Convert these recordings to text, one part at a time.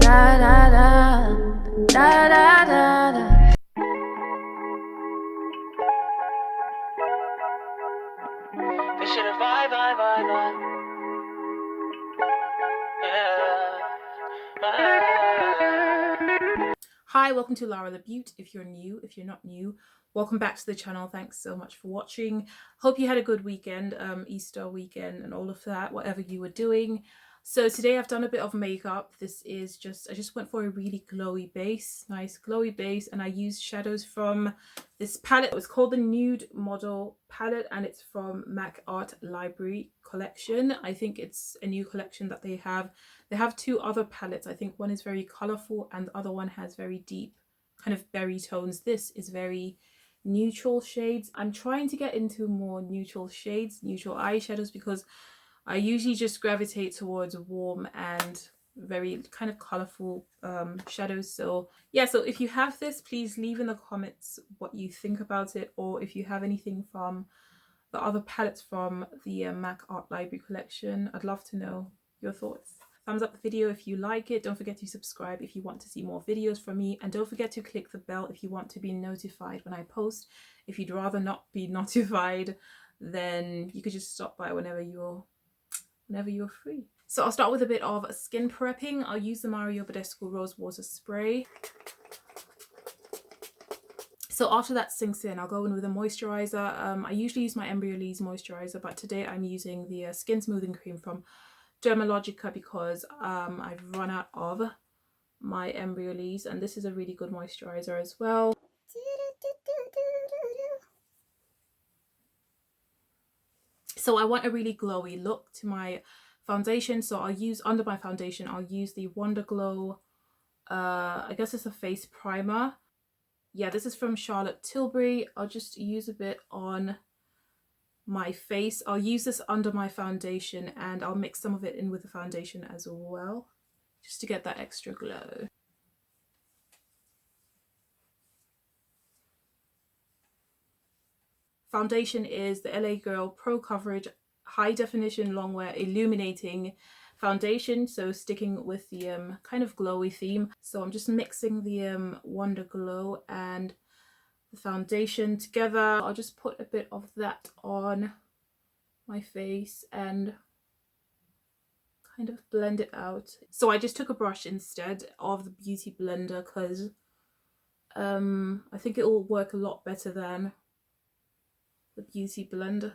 Da da da da da da da. This shit a vibe. Yeah. Hi, welcome to Lara the Beaut. If you're new, if you're not new, welcome back to the channel. Thanks so much for watching. Hope you had a good weekend, Easter weekend and all of that, whatever you were doing. So today I've done a bit of makeup. This is I just went for a really glowy base, nice glowy base, and I used shadows from this palette. It's called the Nude Model palette and it's from Mac Art Library collection. I think it's a new collection that they have. They have two other palettes. I think one is very colorful and the other one has very deep kind of berry tones. This is very neutral shades. I'm trying to get into more neutral shades, neutral eyeshadows, because I usually just gravitate towards warm and very kind of colorful shadows. So yeah, so if you have this, please leave in the comments what you think about it, or if you have anything from the other palettes from the Mac Art Library collection. I'd love to know your thoughts. Thumbs up the video if you like it. Don't forget to subscribe if you want to see more videos from me, and don't forget to click the bell if you want to be notified when I post. If you'd rather not be notified, then you could just stop by whenever you're free. So I'll start with a bit of skin prepping. I'll use the Mario Badescu Rose Water Spray. So after that sinks in, I'll go in with a moisturizer. I usually use my Embryolisse moisturizer, but today I'm using the Skin Smoothing Cream from Dermalogica because I've run out of my Embryolisse, and this is a really good moisturizer as well. So I want a really glowy look to my foundation, so I'll use, under my foundation, I'll use the Wonderglow, I guess it's a face primer. Yeah, this is from Charlotte Tilbury. I'll just use a bit on my face. I'll use this under my foundation and I'll mix some of it in with the foundation as well, just to get that extra glow. Foundation is the LA Girl Pro Coverage High Definition Longwear Illuminating foundation, so sticking with the kind of glowy theme. So I'm just mixing the Wonderglow and the foundation together. I'll just put a bit of that on my face and kind of blend it out. So I just took a brush instead of the beauty blender because I think it will work a lot better than the beauty blender.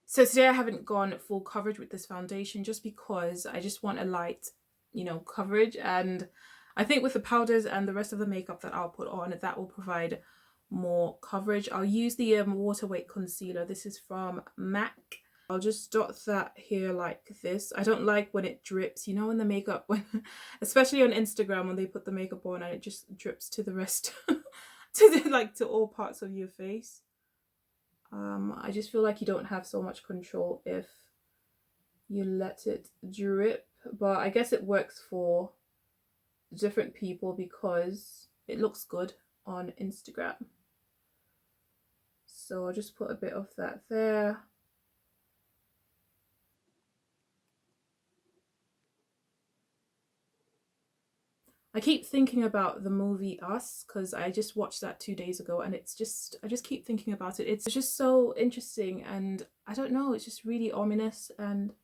So today I haven't gone full coverage with this foundation just because I just want a light, you know, coverage, and I think with the powders and the rest of the makeup that I'll put on, that will provide more coverage. I'll use the Waterweight concealer. This is from MAC. I'll just dot that here like this. I don't like when it drips, you know, in the makeup, when especially on Instagram when they put the makeup on and it just drips to the rest to all parts of your face. I just feel like you don't have so much control if you let it drip, but I guess it works for different people because it looks good on Instagram. So I'll just put a bit of that there. I keep thinking about the movie Us because I just watched that 2 days ago, and it's just, I just keep thinking about it. It's just so interesting, and I don't know, it's just really ominous and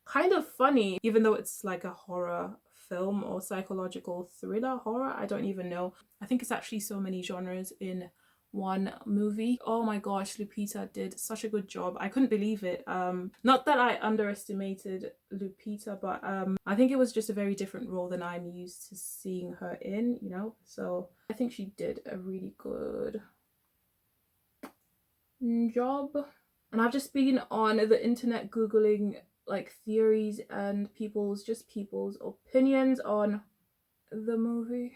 kind of funny, even though it's like a horror film or psychological thriller horror. I don't even know. I think it's actually so many genres in one movie. Oh my gosh, Lupita did such a good job. I couldn't believe it. Not that I underestimated Lupita, but I think it was just a very different role than I'm used to seeing her in, you know, so I think she did a really good job. And I've just been on the internet googling like theories and people's opinions on the movie.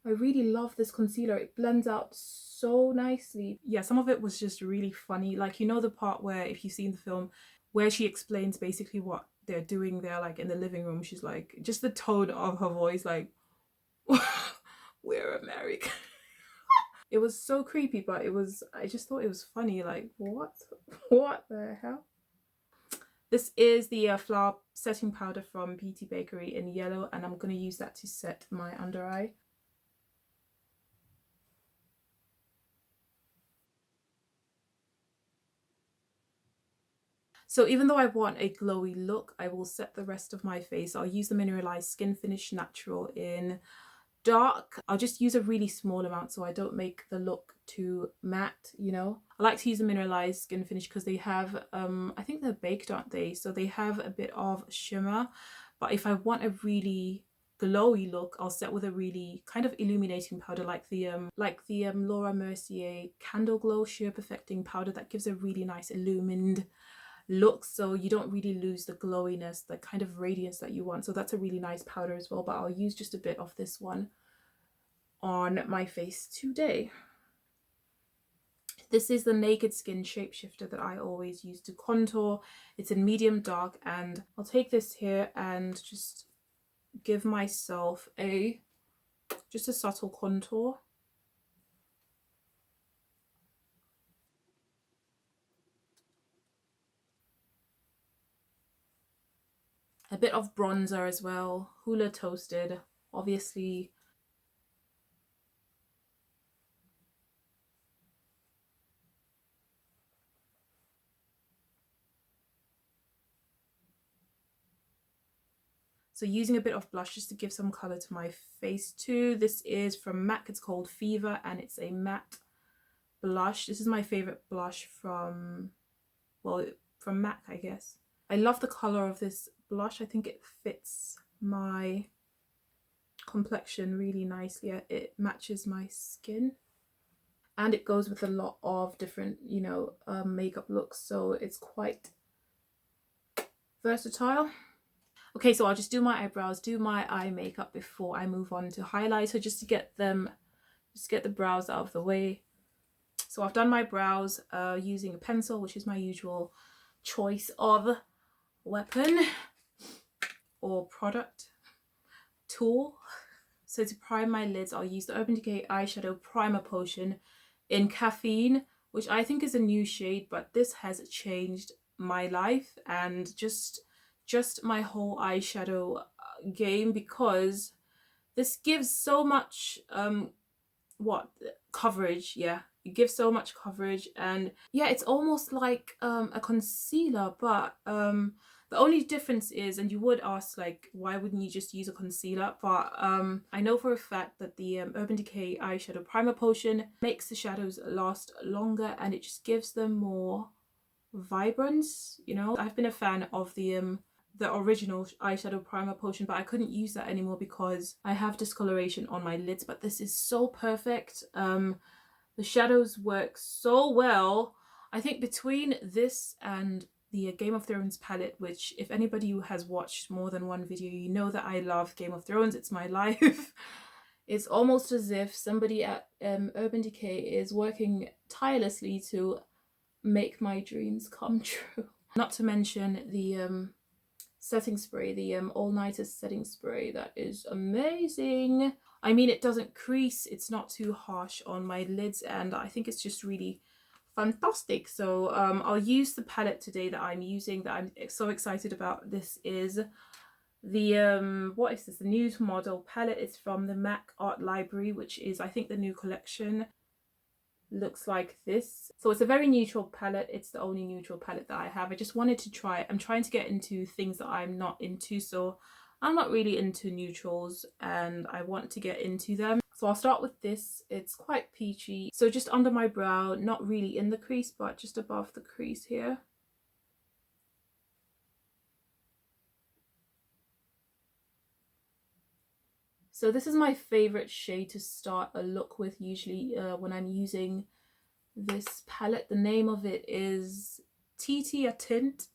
I really love this concealer. It blends out so nicely. Yeah, some of it was just really funny. Like, you know, the part where, if you've seen the film, where she explains basically what they're doing there, like in the living room, she's like, just the tone of her voice, like, we're American. It was so creepy, but I just thought it was funny. Like, what? What the hell? This is the Flower Setting Powder from Beauty Bakerie in yellow, and I'm going to use that to set my under eye. So even though I want a glowy look, I will set the rest of my face. I'll use the Mineralize Skinfinish Natural in dark. I'll just use a really small amount so I don't make the look too matte, you know. I like to use the Mineralize Skinfinish because they have, I think they're baked, aren't they? So they have a bit of shimmer. But if I want a really glowy look, I'll set with a really kind of illuminating powder like the Laura Mercier Candle Glow Sheer Perfecting Powder that gives a really nice illumined look, so you don't really lose the glowiness, the kind of radiance that you want. So that's a really nice powder as well, but I'll use just a bit of this one on my face today. This is the Naked Skin Shapeshifter that I always use to contour. It's in medium dark, and I'll take this here and just give myself just a subtle contour. A bit of bronzer as well, Hoola Toasted, obviously. So using a bit of blush just to give some colour to my face too. This is from MAC, it's called Fever, and it's a matte blush. This is my favourite blush from, well, from MAC, I guess. I love the colour of this blush. I think it fits my complexion really nicely. It matches my skin. And it goes with a lot of different, you know, makeup looks. So it's quite versatile. Okay, so I'll just do my eyebrows, do my eye makeup before I move on to highlighter, just to get the brows out of the way. So I've done my brows using a pencil, which is my usual choice of weapon or product tool. So to prime my lids, I'll use the Urban Decay Eyeshadow Primer Potion in Caffeine, which I think is a new shade, but this has changed my life and just my whole eyeshadow game, because this gives so much coverage. Yeah, it gives so much coverage, and yeah, it's almost like a concealer, but the only difference is, and you would ask, like, why wouldn't you just use a concealer? But I know for a fact that the Urban Decay Eyeshadow Primer Potion makes the shadows last longer, and it just gives them more vibrance, you know. I've been a fan of the original eyeshadow primer potion, but I couldn't use that anymore because I have discoloration on my lids. But this is so perfect. The shadows work so well. I think between this and the Game of Thrones palette, which if anybody who has watched more than one video, you know that I love Game of Thrones. It's my life. It's almost as if somebody at Urban Decay is working tirelessly to make my dreams come true. Not to mention the setting spray, the all-nighter setting spray, that is amazing. I mean, it doesn't crease, it's not too harsh on my lids, and I think it's just really fantastic. So I'll use the palette today that I'm using, that I'm so excited about. This is the what is this, the Nude Model palette. It's from the MAC Art Library, which is, I think, the new collection. Looks like this. So it's a very neutral palette. It's the only neutral palette that I have. I just wanted to try it. I'm trying to get into things that I'm not into, so I'm not really into neutrals and I want to get into them. So I'll start with this. It's quite peachy, so just under my brow, not really in the crease but just above the crease here. So this is my favorite shade to start a look with usually when I'm using this palette. The name of it is a Tint.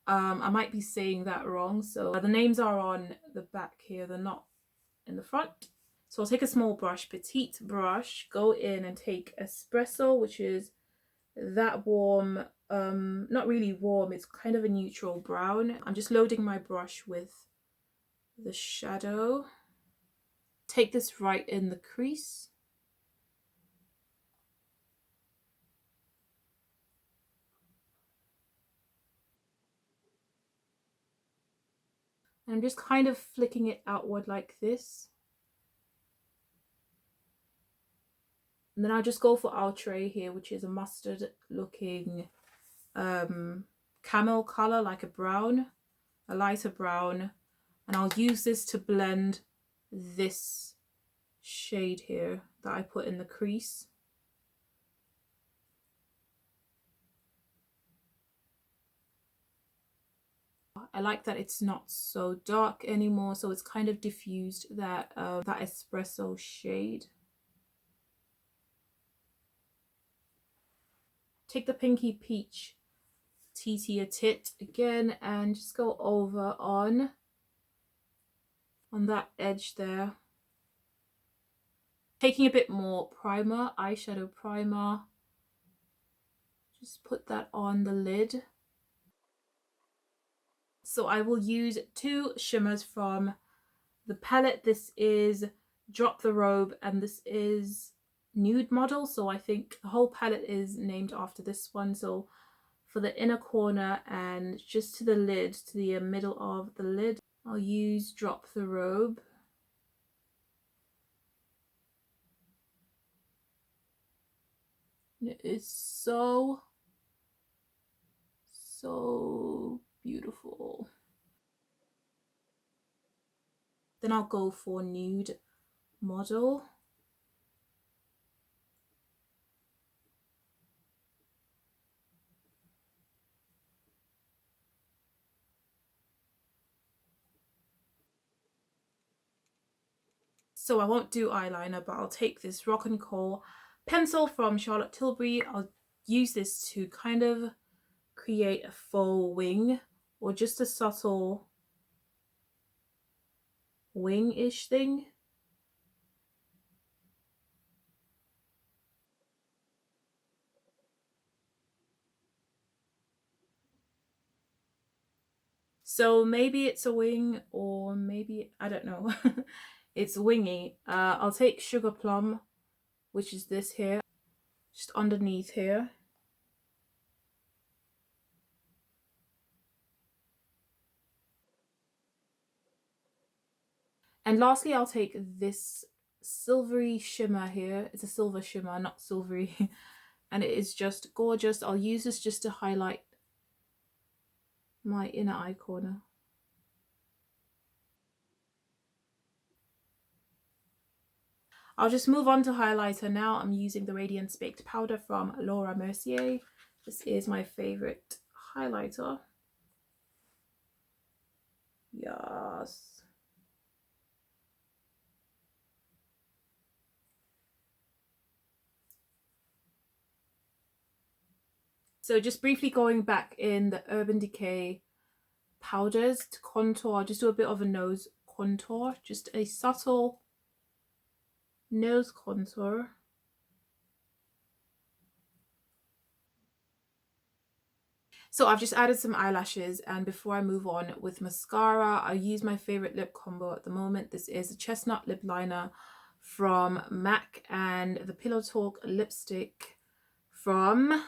I might be saying that wrong, so the names are on the back here, they're not in the front. So I'll take a small brush, petite brush, go in and take Espresso, which is that warm, not really warm, it's kind of a neutral brown. I'm just loading my brush with the shadow. Take this right in the crease. And I'm just kind of flicking it outward like this. And then I'll just go for Outre here, which is a mustard looking camel color, like a brown, a lighter brown. And I'll use this to blend this shade here that I put in the crease. I like that it's not so dark anymore, so it's kind of diffused that that espresso shade. Take the Pinky Peach Titier Tit again and just go over on that edge there. Taking a bit more primer, eyeshadow primer, just put that on the lid. So I will use two shimmers from the palette. This is Drop the Robe and this is Nude Model. So I think the whole palette is named after this one. So for the inner corner and just to the lid, to the middle of the lid, I'll use Drop the Robe. It is so beautiful. Then I'll go for Nude Model. So I won't do eyeliner, but I'll take this Rock and Coal pencil from Charlotte Tilbury. I'll use this to kind of create a faux wing or just a subtle wing-ish thing. So maybe it's a wing or maybe, I don't know, it's wingy. I'll take Sugar Plum, which is this here, just underneath here. And lastly, I'll take this silvery shimmer here. It's a silver shimmer, not silvery. And it is just gorgeous. I'll use this just to highlight my inner eye corner. I'll just move on to highlighter now. I'm using the Radiance Baked Powder from Laura Mercier. This is my favorite highlighter. Yes. So just briefly going back in the Urban Decay powders to contour, I'll just do a bit of a nose contour, just a subtle nose contour. So I've just added some eyelashes, and before I move on with mascara, I use my favorite lip combo at the moment. This is a Chestnut Lip Liner from MAC and the Pillowtalk lipstick from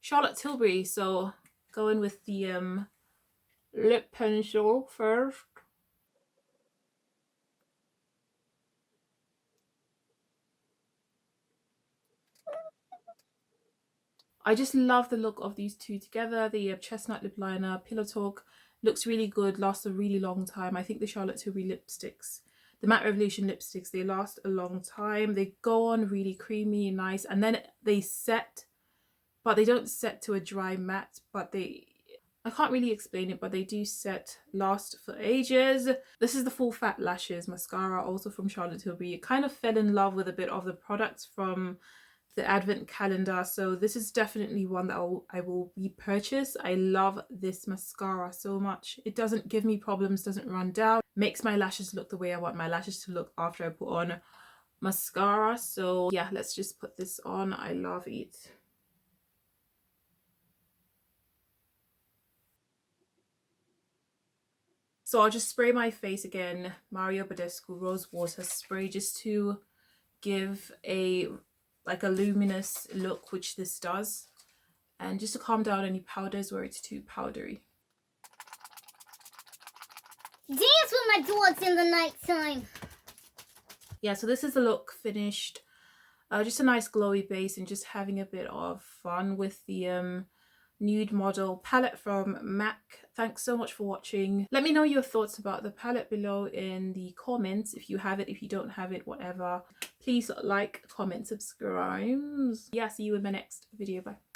Charlotte Tilbury. So go in with the lip pencil first. I just love the look of these two together. The Chestnut Lip Liner, Pillowtalk, looks really good, lasts a really long time. I think the Charlotte Tilbury lipsticks, the Matte Revolution lipsticks, they last a long time. They go on really creamy and nice, and then they set, but they don't set to a dry matte, but they, I can't really explain it, but they do last for ages. This is the Full Fat Lashes mascara, also from Charlotte Tilbury. I kind of fell in love with a bit of the products from the advent calendar, so this is definitely one that I will repurchase. I love this mascara so much. It doesn't give me problems, doesn't run down, makes my lashes look the way I want my lashes to look after I put on mascara. So yeah, let's just put this on. I love it. So I'll just spray my face again, Mario Badescu Rose Water Spray, just to give a like a luminous look, which this does, and just to calm down any powders where it's too powdery. dance with my dogs in the nighttime. Yeah, so this is the look finished. Just a nice glowy base and just having a bit of fun with the nude model palette from MAC. Thanks so much for watching. Let me know your thoughts about the palette below in the comments. If you have it, if you don't have it, whatever. Please like, comment, subscribe. Yeah, see you in my next video. Bye.